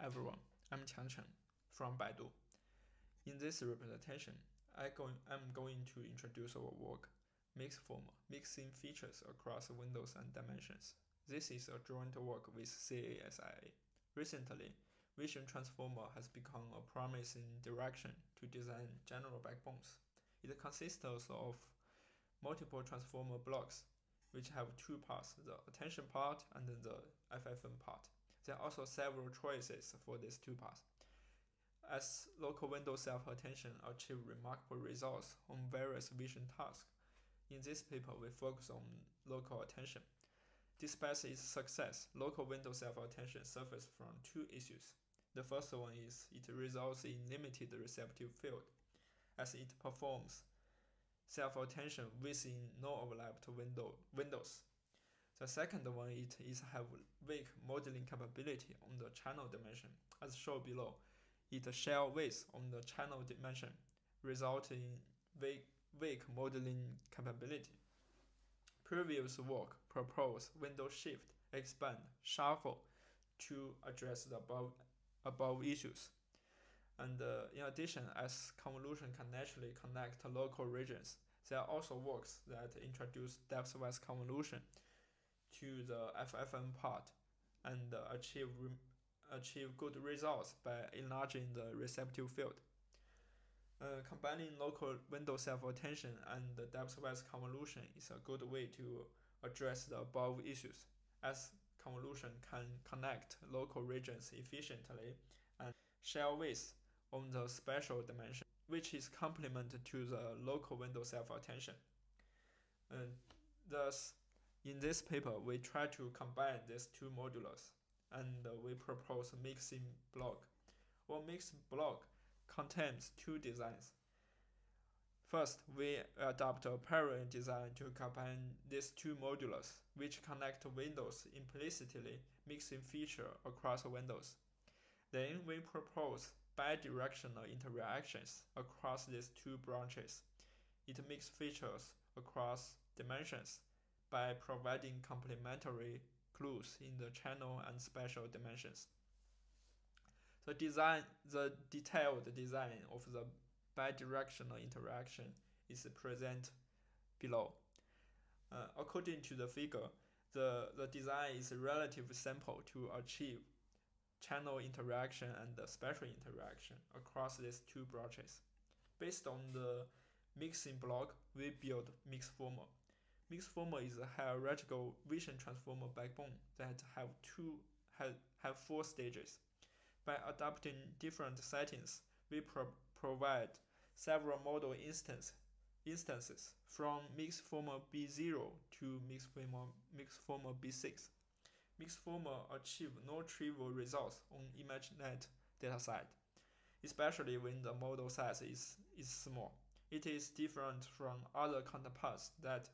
everyone, I'm Changcheng from Baidu. In this representation, I'm going to introduce our work, MixFormer, mixing features across windows and dimensions. This is a joint work with CASIA. Recently, Vision Transformer has become a promising direction to design general backbones. It consists of multiple transformer blocks, which have two parts, the attention part and the FFM part. There are also several choices for these two parts. As local window self-attention achieve remarkable results on various vision tasks, in this paper we focus on local attention. Despite its success, local window self-attention suffers from two issues. The first one is it results in limited receptive field, as it performs self-attention within no overlapped windows. The second one is have weak modeling capability on the channel dimension. As shown below, it share width on the channel dimension, resulting in weak modeling capability. Previous work proposed window shift, expand, shuffle to address the above issues. And in addition, as convolution can naturally connect local regions, there are also works that introduce depth-wise convolution to the FFM part and achieve good results by enlarging the receptive field. Combining local window self-attention and the depth-wise convolution is a good way to address the above issues, as convolution can connect local regions efficiently and share width on the spatial dimension, which is complement to the local window self-attention. Thus, in this paper, we try to combine these two modulars, and we propose a mixing block. Our mixing block contains two designs. First, we adopt a parallel design to combine these two modulars, which connect windows implicitly, mixing feature across windows. Then we propose bidirectional interactions across these two branches. It mixes features across dimensions by providing complementary clues in the channel and spatial dimensions. The detailed design of the bidirectional interaction is presented below. According to the figure, the design is relatively simple to achieve channel interaction and the spatial interaction across these two branches. Based on the mixing block, we build MixFormer. MixFormer is a hierarchical vision transformer backbone that have four stages. By adapting different settings, we provide several model instances from MixFormer B0 to MixFormer B6. MixFormer achieve no trivial results on ImageNet dataset, especially when the model size is small. It is different from other counterparts that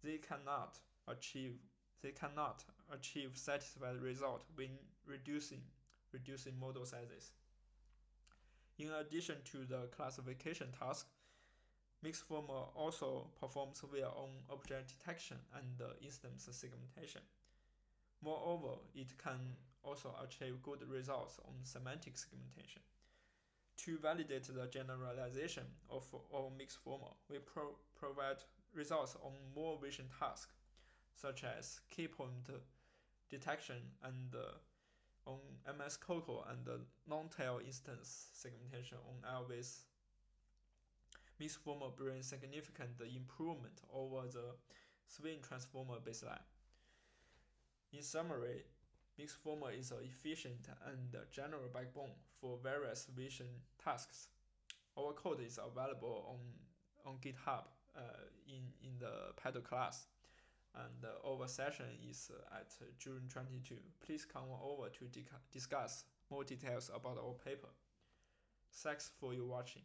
they cannot achieve satisfied result when reducing model sizes. In addition to the classification task, MixFormer also performs well on object detection and instance segmentation. Moreover, it can also achieve good results on semantic segmentation. To validate the generalization of our MixFormer, we provide results on more vision tasks, such as key point detection and on MS Coco and long-tail instance segmentation on LVs. MixFormer brings significant improvement over the swing transformer baseline. In summary, MixFormer is an efficient and general backbone for various vision tasks. Our code is available on GitHub in the Paddle class, and our session is at June 22. Please come over to discuss more details about our paper. Thanks for your watching.